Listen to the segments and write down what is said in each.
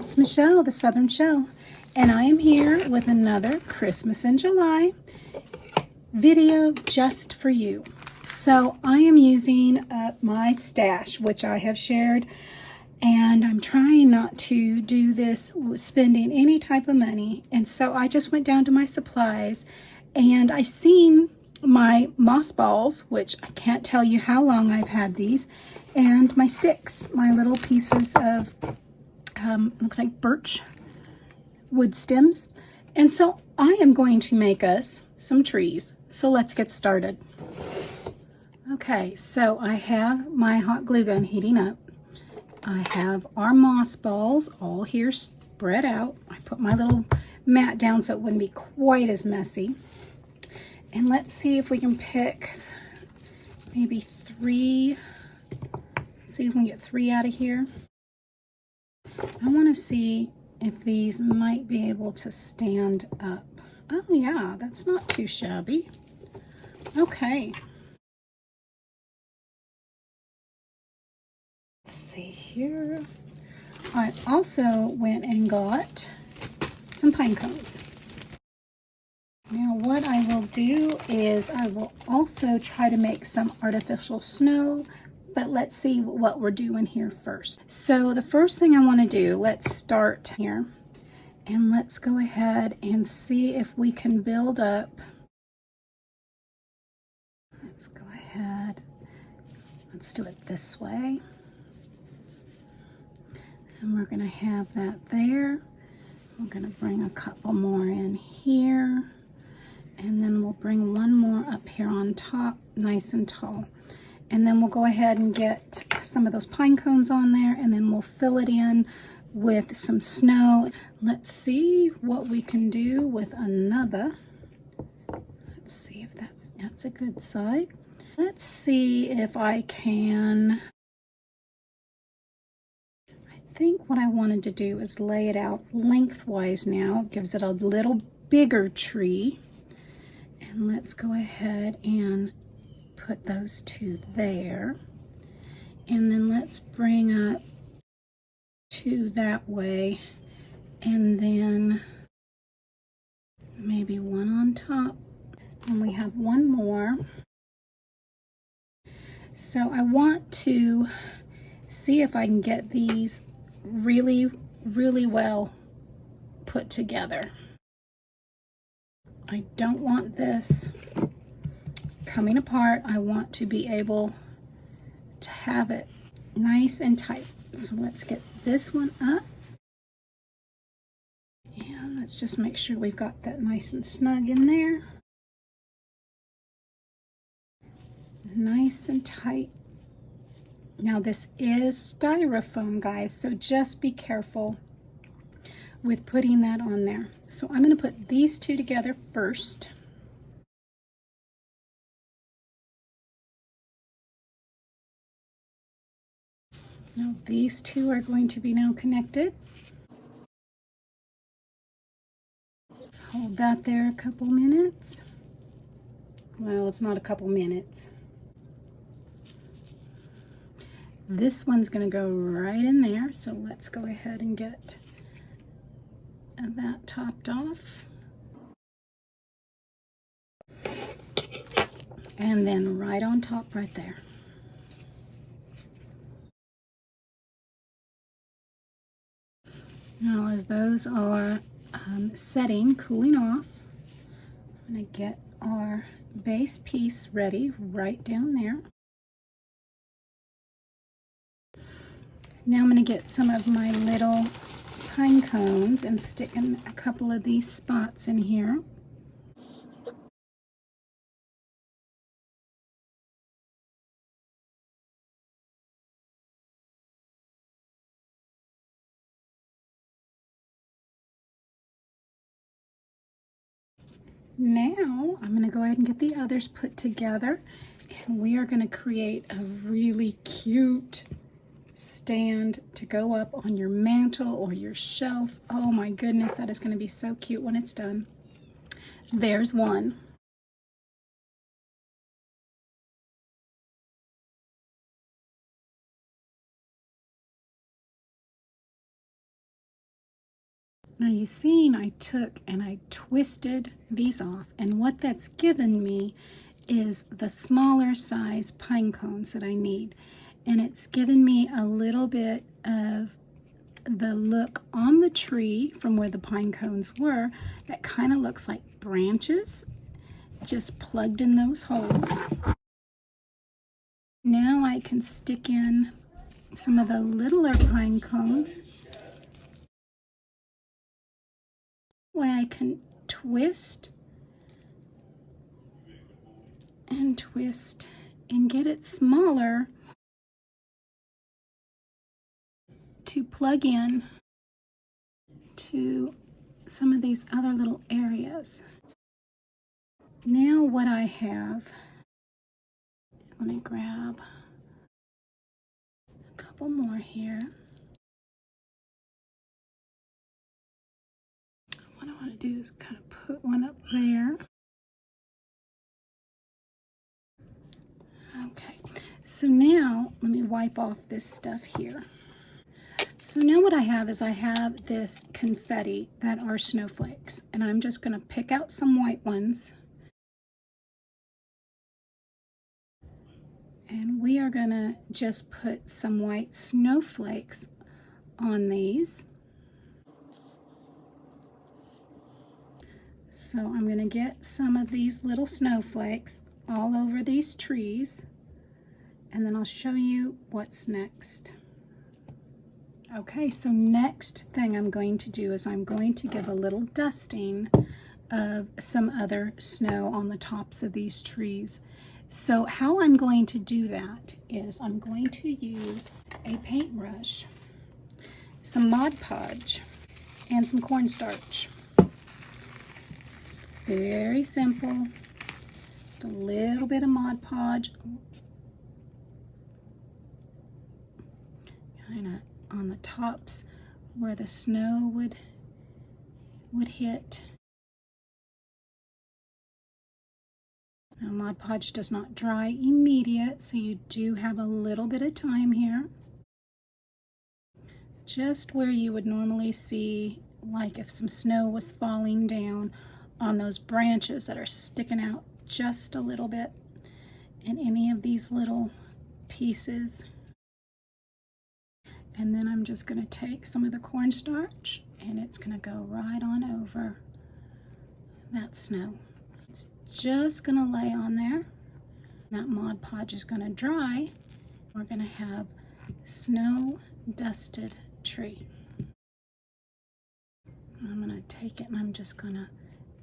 It's Michelle, the Southern Shell, and I am here with another Christmas in July video just for you. So I am using up my stash, which I have shared, and I'm trying not to do this spending any type of money. And so I just went down to my supplies and I seen my moss balls, which I can't tell you how long I've had these, and my sticks, my little pieces of looks like birch wood stems. And so I am going to make us some trees. So let's get started. Okay, so I have my hot glue gun heating up. I have our moss balls all here spread out. I put my little mat down so it wouldn't be quite as messy. And let's see if we can pick maybe 3. Let's see if we can get 3 out of here. I want to see if these might be able to stand up. Oh yeah, that's not too shabby. Okay. Let's see here. I also went and got some pine cones. Now what I will do is I will also try to make some artificial snow, but let's see what we're doing here first. So the first thing I want to do, let's start here and let's go ahead and see if we can build up. Let's go ahead, let's do it this way. And we're going to have that there. We're going to bring a couple more in here. And then we'll bring one more up here on top, nice and tall. And then we'll go ahead and get some of those pine cones on there, and then we'll fill it in with some snow. Let's see what we can do with another. Let's see if that's a good side. Let's see if I can. I think what I wanted to do is lay it out lengthwise now. It gives it a little bigger tree. And let's go ahead and put those 2 there. And then let's bring up 2 that way. And then maybe 1 on top. And we have 1 more. So I want to see if I can get these really, really well put together. I don't want this coming apart. I want to be able to have it nice and tight. So let's get this one up. And let's just make sure we've got that nice and snug in there. Nice and tight. Now this is styrofoam, guys, so just be careful with putting that on there. So I'm going to put these 2 together first. Now these 2 are going to be now connected. Let's hold that there a couple minutes. Well, it's not a couple minutes. This one's going to go right in there, so let's go ahead and get that topped off. And then right on top right there. Now as those are setting, cooling off, I'm going to get our base piece ready right down there. Now I'm going to get some of my little pine cones and stick in a couple of these spots in here. Now I'm going to go ahead and get the others put together, and we are going to create a really cute stand to go up on your mantle or your shelf. Oh my goodness, that is going to be so cute when it's done. There's one. Now you've seen I took and I twisted these off, and what that's given me is the smaller size pine cones that I need. And it's given me a little bit of the look on the tree from where the pine cones were that kind of looks like branches just plugged in those holes. Now I can stick in some of the littler pine cones where I can twist and twist and get it smaller to plug in to some of these other little areas. Now what I have, let me grab a couple more here. What I want to do is kind of put one up there. Okay, so now let me wipe off this stuff here. So now what I have is I have this confetti that are snowflakes, and I'm just going to pick out some white ones. And we are going to just put some white snowflakes on these. So I'm going to get some of these little snowflakes all over these trees, and then I'll show you what's next. Okay, so next thing I'm going to do is I'm going to give a little dusting of some other snow on the tops of these trees. So how I'm going to do that is I'm going to use a paintbrush, some Mod Podge, and some cornstarch. Very simple. Just a little bit of Mod Podge. Kind of on the tops where the snow would hit. Now, Mod Podge does not dry immediate, so you do have a little bit of time here. Just where you would normally see, like if some snow was falling down on those branches that are sticking out just a little bit, in any of these little pieces. And then I'm just going to take some of the cornstarch, and it's going to go right on over that snow. It's just going to lay on there. That Mod Podge is going to dry. We're going to have snow dusted tree. I'm going to take it and I'm just going to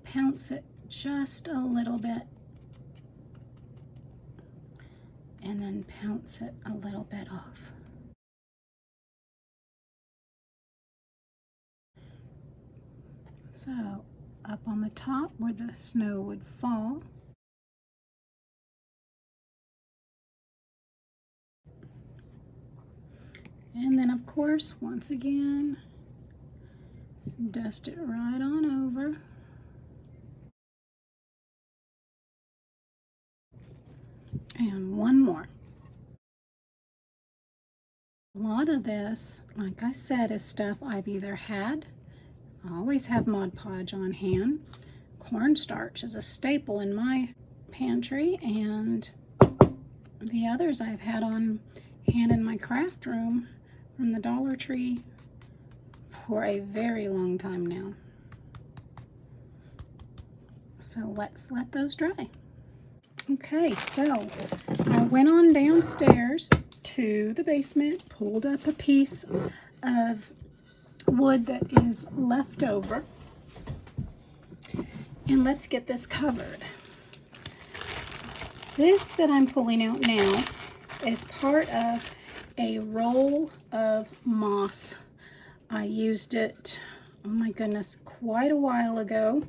pounce it just a little bit, and then pounce it a little bit off. So up on the top where the snow would fall, and then of course once again dust it right on over. And one more. A lot of this, like I said, is stuff I've either had. I always have Mod Podge on hand. Cornstarch is a staple in my pantry, and the others I've had on hand in my craft room from the Dollar Tree for a very long time now. So let's let those dry. Okay, so I went on downstairs to the basement, pulled up a piece of wood that is left over, and let's get this covered. This that I'm pulling out now is part of a roll of moss. I used it, oh my goodness, quite a while ago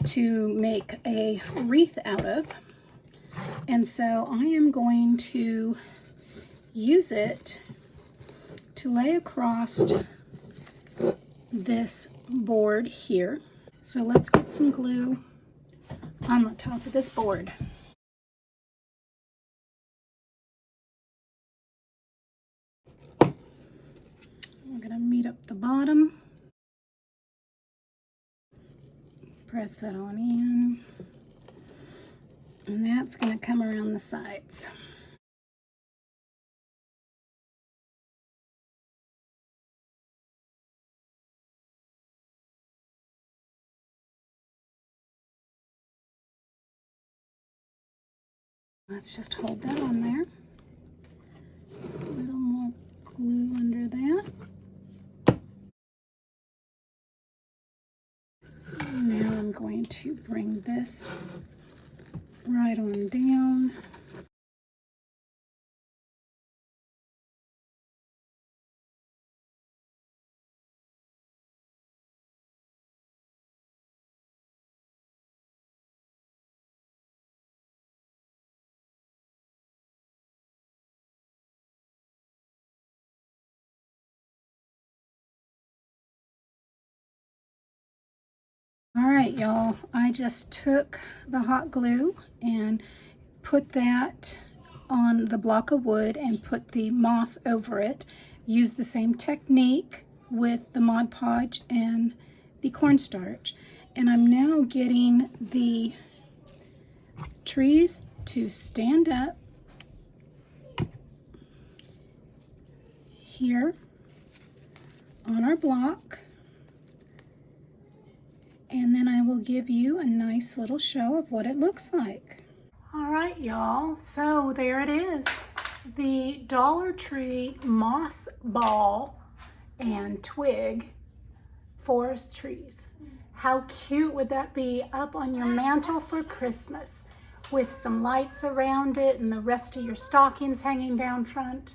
to make a wreath out of. And so I am going to use it to lay across this board here. So let's get some glue on the top of this board. We're going to meet up the bottom. press it on in. And that's going to come around the sides. Let's just hold that on there. A little more glue under that. Now I'm going to bring this right on down. All right, y'all, I just took the hot glue and put that on the block of wood and put the moss over it. Use the same technique with the Mod Podge and the cornstarch. And I'm now getting the trees to stand up here on our block. And then I will give you a nice little show of what it looks like. All right, y'all, so there it is. The Dollar Tree moss ball and twig forest trees. How cute would that be up on your mantle for Christmas with some lights around it and the rest of your stockings hanging down front?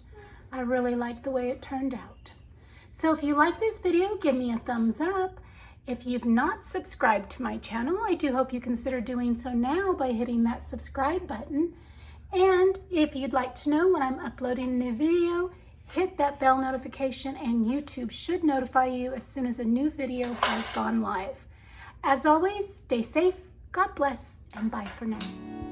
I really like the way it turned out. So if you like this video, give me a thumbs up. If you've not subscribed to my channel, I do hope you consider doing so now by hitting that subscribe button. And if you'd like to know when I'm uploading a new video, hit that bell notification and YouTube should notify you as soon as a new video has gone live. As always, stay safe, God bless, and bye for now.